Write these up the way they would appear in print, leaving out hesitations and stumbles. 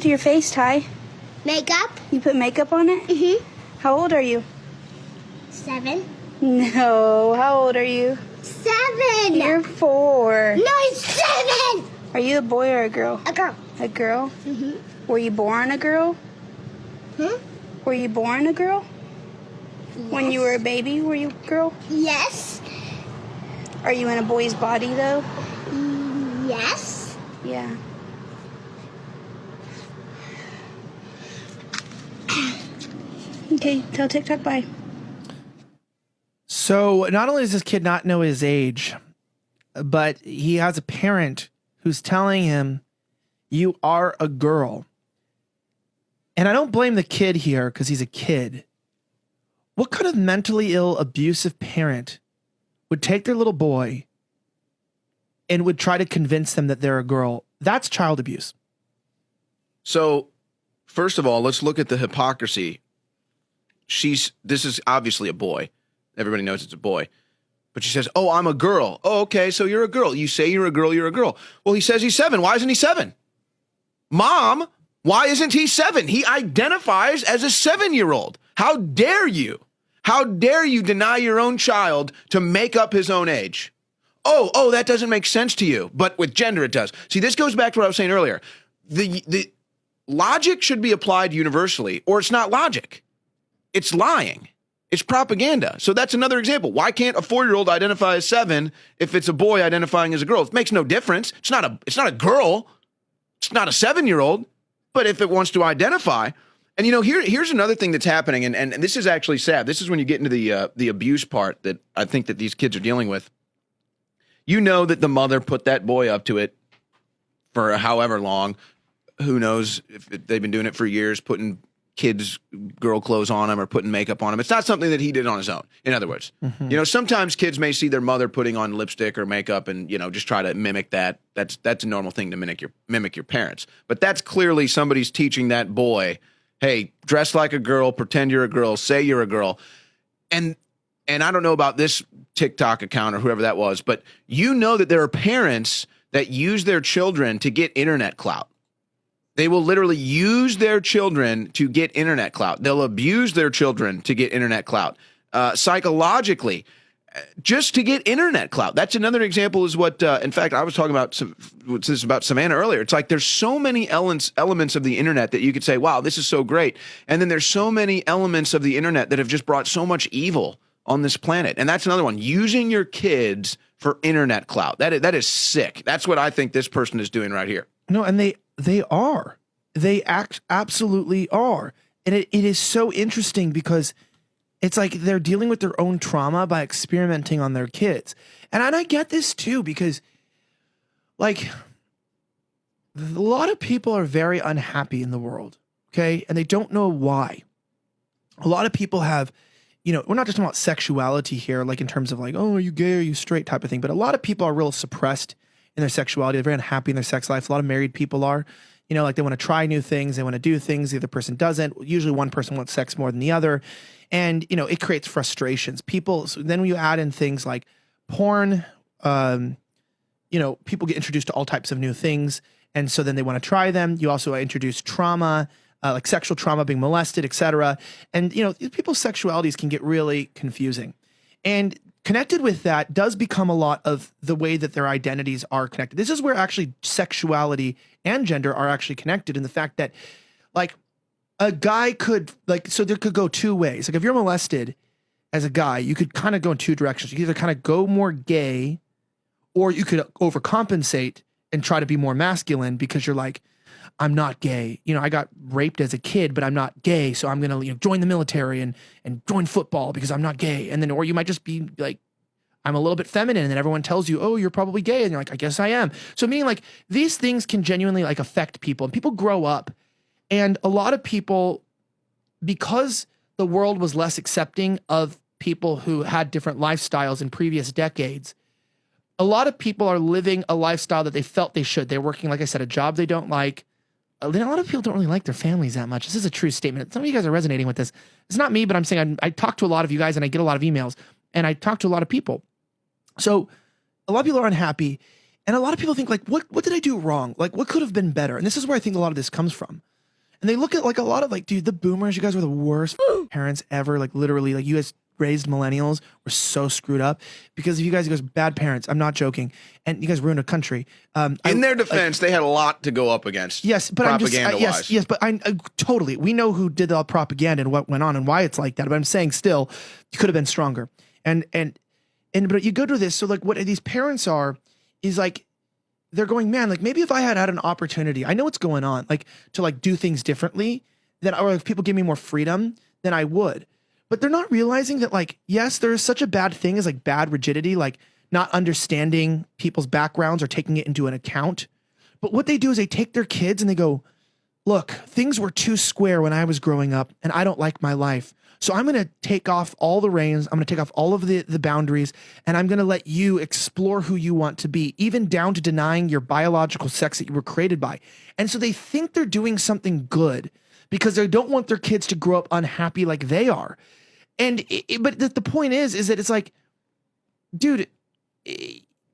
to your face, Ty? Makeup. You put makeup on it? Mm-hmm. How old are you? 7. No. How old are you? 7. You're 4. No, it's 7. Are you a boy or a girl? A girl. A girl? Mm-hmm. Were you born a girl? Were you born a girl? Yes. When you were a baby, were you a girl? Yes. Are you in a boy's body, though? Yes. Yeah. Okay, tell TikTok bye. So not only does this kid not know his age, but he has a parent who's telling him, you are a girl. And I don't blame the kid here because he's a kid. What kind of mentally ill, abusive parent would take their little boy and would try to convince them that they're a girl? That's child abuse. So, first of all, let's look at the hypocrisy. This is obviously a boy. Everybody knows it's a boy. But she says, oh, I'm a girl. Oh, okay, so you're a girl. You say you're a girl, you're a girl. Well, he says he's 7. Why isn't he 7? Mom, why isn't he 7? He identifies as a 7-year-old. How dare you? How dare you deny your own child to make up his own age? Oh, that doesn't make sense to you. But with gender, it does. See, this goes back to what I was saying earlier. The logic should be applied universally, or it's not logic. It's lying. It's propaganda. So that's another example. Why can't a 4-year-old identify as 7 if it's a boy identifying as a girl? It makes no difference. It's not a girl. It's not a 7-year-old. But if it wants to identify, and here's another thing that's happening, and this is actually sad. This is when you get into the abuse part that I think that these kids are dealing with. You know that the mother put that boy up to it for however long. Who knows if they've been doing it for years, putting kids' girl clothes on him or putting makeup on him. It's not something that he did on his own. In other words, sometimes kids may see their mother putting on lipstick or makeup and, just try to mimic that. That's a normal thing to mimic your parents. But that's clearly somebody's teaching that boy, hey, dress like a girl, pretend you're a girl, say you're a girl. And I don't know about this TikTok account or whoever that was, but that there are parents that use their children to get internet clout. They will literally use their children to get internet clout. They'll abuse their children to get internet clout, psychologically, just to get internet clout. That's another example is what, in fact, I was talking about about Savannah earlier. It's like there's so many elements of the internet that you could say, wow, this is so great. And then there's so many elements of the internet that have just brought so much evil on this planet. And that's another one, using your kids for internet clout. That is sick. That's what I think this person is doing right here. No, and they absolutely are. And it is so interesting because it's like they're dealing with their own trauma by experimenting on their kids. And I get this too, because like a lot of people are very unhappy in the world. Okay. And they don't know why. A lot of people have, we're not just talking about sexuality here, like in terms of like, oh, are you gay? Are you straight type of thing. But a lot of people are real suppressed in their sexuality. They're very unhappy in their sex life. A lot of married people are, like they want to try new things. They want to do things. The other person doesn't. Usually one person wants sex more than the other. And, it creates frustrations. So then when you add in things like porn, people get introduced to all types of new things. And so then they want to try them. You also introduce trauma, like sexual trauma, being molested, etc. And, people's sexualities can get really confusing. And connected with that does become a lot of the way that their identities are connected. This is where actually sexuality and gender are actually connected, in the fact that like a guy could so there could go two ways. Like if you're molested as a guy, you could kind of go in two directions. You could either kind of go more gay, or you could overcompensate and try to be more masculine because you're like, I'm not gay. I got raped as a kid, but I'm not gay. So I'm going to join the military and join football because I'm not gay. And then, or you might just be like, I'm a little bit feminine, and then everyone tells you, oh, you're probably gay. And you're like, I guess I am. So meaning like these things can genuinely like affect people, and people grow up. And a lot of people, because the world was less accepting of people who had different lifestyles in previous decades, a lot of people are living a lifestyle that they felt they should. They're working, like I said, a job they don't like. A lot of people don't really like their families that much. This is a true statement. Some of you guys are resonating with this. It's not me, but I'm saying I talk to a lot of you guys, and I get a lot of emails, and I talk to a lot of people. So a lot of people are unhappy, and a lot of people think like, what did I do wrong? Like, what could have been better? And this is where I think a lot of this comes from. And they look at like a lot of like, dude, the boomers, you guys were the worst parents ever. Like literally, like you guys raised millennials were so screwed up because of you guys bad parents. I'm not joking. And you guys ruined a country. In their defense, they had a lot to go up against. Yes, but I'm just yes, but I totally. We know who did the propaganda and what went on and why it's like that. But I'm saying still, you could have been stronger. But you go to this. So like, what these parents are is like, they're going, man, like maybe if I had an opportunity, I know what's going on, like to like do things differently, then or if people give me more freedom, then I would. But they're not realizing that, like, yes, there is such a bad thing as like bad rigidity, like not understanding people's backgrounds or taking it into an account. But what they do is they take their kids and they go, look, things were too square when I was growing up and I don't like my life. So I'm going to take off all the reins. I'm going to take off all of the boundaries and I'm going to let you explore who you want to be, even down to denying your biological sex that you were created by. And so they think they're doing something good because they don't want their kids to grow up unhappy like they are. And but the point is that it's like, dude,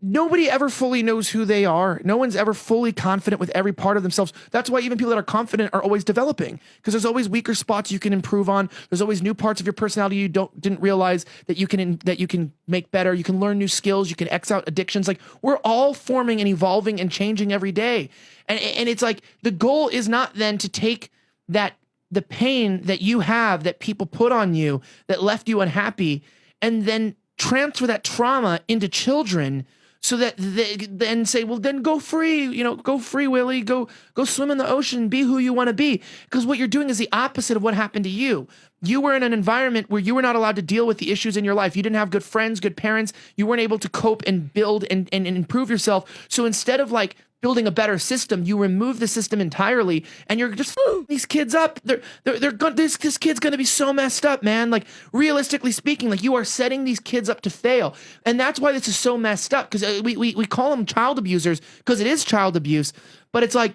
nobody ever fully knows who they are. No one's ever fully confident with every part of themselves. That's why even people that are confident are always developing, because there's always weaker spots you can improve on. There's always new parts of your personality you didn't realize that you can make better. You can learn new skills. You can X out addictions. Like we're all forming and evolving and changing every day. And it's like the goal is not then to take the pain that you have that people put on you that left you unhappy and then transfer that trauma into children so that they then say, well, then go free, go free, Willie, go swim in the ocean, be who you want to be. Because what you're doing is the opposite of what happened to you. You were in an environment where you were not allowed to deal with the issues in your life. You didn't have good friends, good parents. You weren't able to cope and build and improve yourself. So instead of like building a better system, you remove the system entirely and you're just these kids up. This kid's going to be so messed up, man. Like realistically speaking, like you are setting these kids up to fail. And that's why this is so messed up, because we call them child abusers because it is child abuse. But it's like,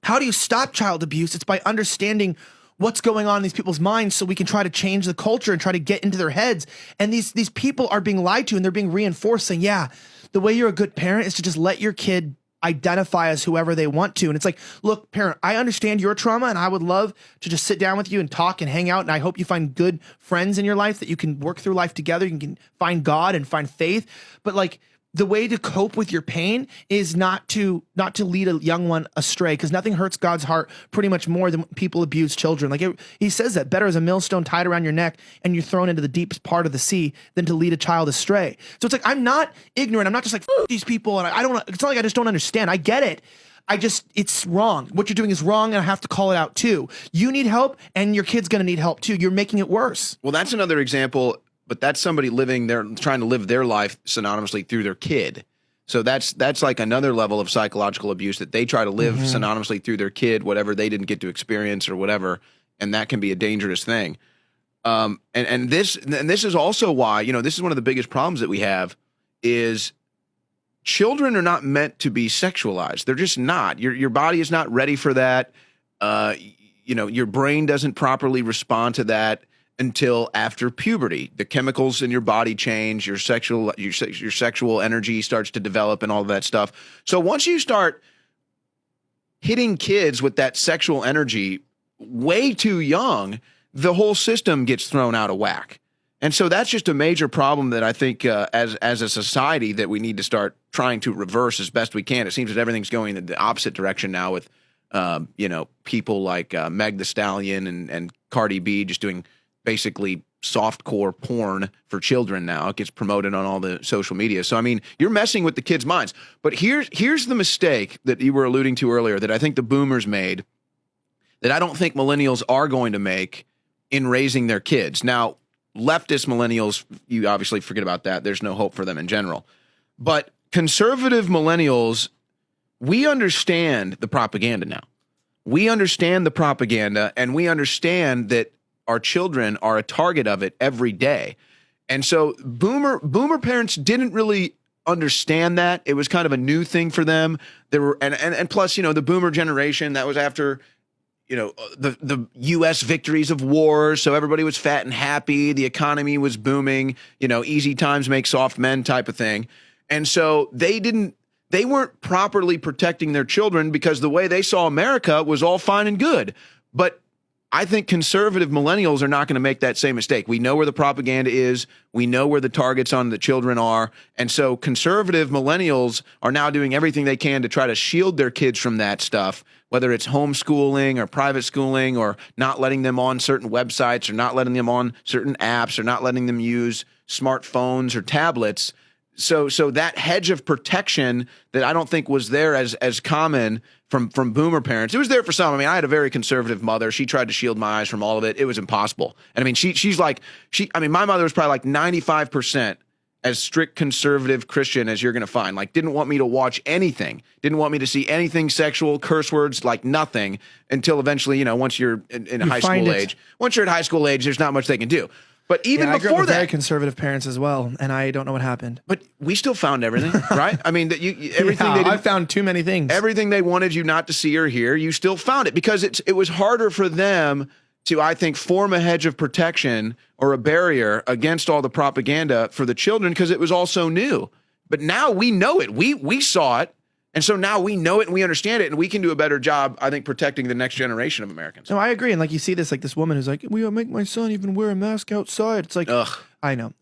how do you stop child abuse? It's by understanding what's going on in these people's minds so we can try to change the culture and try to get into their heads. And these people are being lied to and they're being reinforced saying, yeah, the way you're a good parent is to just let your kid identify as whoever they want to. And it's like, look, parent, I understand your trauma and I would love to just sit down with you and talk and hang out. And I hope you find good friends in your life that you can work through life together. You can find God and find faith. But like, the way to cope with your pain is not to lead a young one astray, because nothing hurts God's heart pretty much more than people abuse children. Like he says that better is a millstone tied around your neck and you're thrown into the deepest part of the sea than to lead a child astray. So it's like, I'm not ignorant. I'm not just like these people. And I don't, it's not like I just don't understand. I get it. It's wrong. What you're doing is wrong. And I have to call it out too. You need help and your kid's going to need help too. You're making it worse. Well, that's another example. But that's somebody trying to live their life synonymously through their kid. So that's like another level of psychological abuse that they try to live synonymously through their kid, whatever they didn't get to experience or whatever, and that can be a dangerous thing. And this is also why, this is one of the biggest problems that we have is children are not meant to be sexualized. They're just not. Your body is not ready for that. Your brain doesn't properly respond to that until after puberty. The chemicals in your body change, your sexual energy starts to develop and all of that stuff. So once you start hitting kids with that sexual energy way too young, the whole system gets thrown out of whack. And so that's just a major problem that I think as a society that we need to start trying to reverse as best we can. It seems that everything's going in the opposite direction now with, people like Meg Thee Stallion and Cardi B just doing basically softcore porn for children now. It gets promoted on all the social media. So, I mean, you're messing with the kids' minds. But here's the mistake that you were alluding to earlier that I think the boomers made that I don't think millennials are going to make in raising their kids. Now, leftist millennials, you obviously forget about that. There's no hope for them in general. But conservative millennials, we understand the propaganda now. We understand the propaganda, and we understand that our children are a target of it every day. And so boomer parents didn't really understand that. It was kind of a new thing for them. There were and plus, the boomer generation, that was after, the US victories of wars. So everybody was fat and happy. The economy was booming, easy times make soft men type of thing. And so they weren't properly protecting their children because the way they saw America was all fine and good. But I think conservative millennials are not going to make that same mistake. We know where the propaganda is. We know where the targets on the children are. And so conservative millennials are now doing everything they can to try to shield their kids from that stuff, whether it's homeschooling or private schooling or not letting them on certain websites or not letting them on certain apps or not letting them use smartphones or tablets. So that hedge of protection that I don't think was there as common from boomer parents. It was there for some. I mean, I had a very conservative mother. She tried to shield my eyes from all of it. It was impossible. And I mean, my mother was probably like 95% as strict conservative Christian as you're going to find. Like, didn't want me to watch anything. Didn't want me to see anything sexual, curse words, like nothing until eventually, once you're in high school age. Once you're at high school age, there's not much they can do. But even I grew up before with that, very conservative parents as well, and I don't know what happened. but we still found everything, right? I mean, everything they did, I found too many things. everything they wanted you not to see or hear, you still found it because it was harder for them to, I think, form a hedge of protection or a barrier against all the propaganda for the children because it was all so new. But now we know it. We saw it. And so now we know it and we understand it and we can do a better job, I think, protecting the next generation of Americans. No, I agree. And like you see this, like this woman who's like, we make my son even wear a mask outside. It's like, Ugh. I know.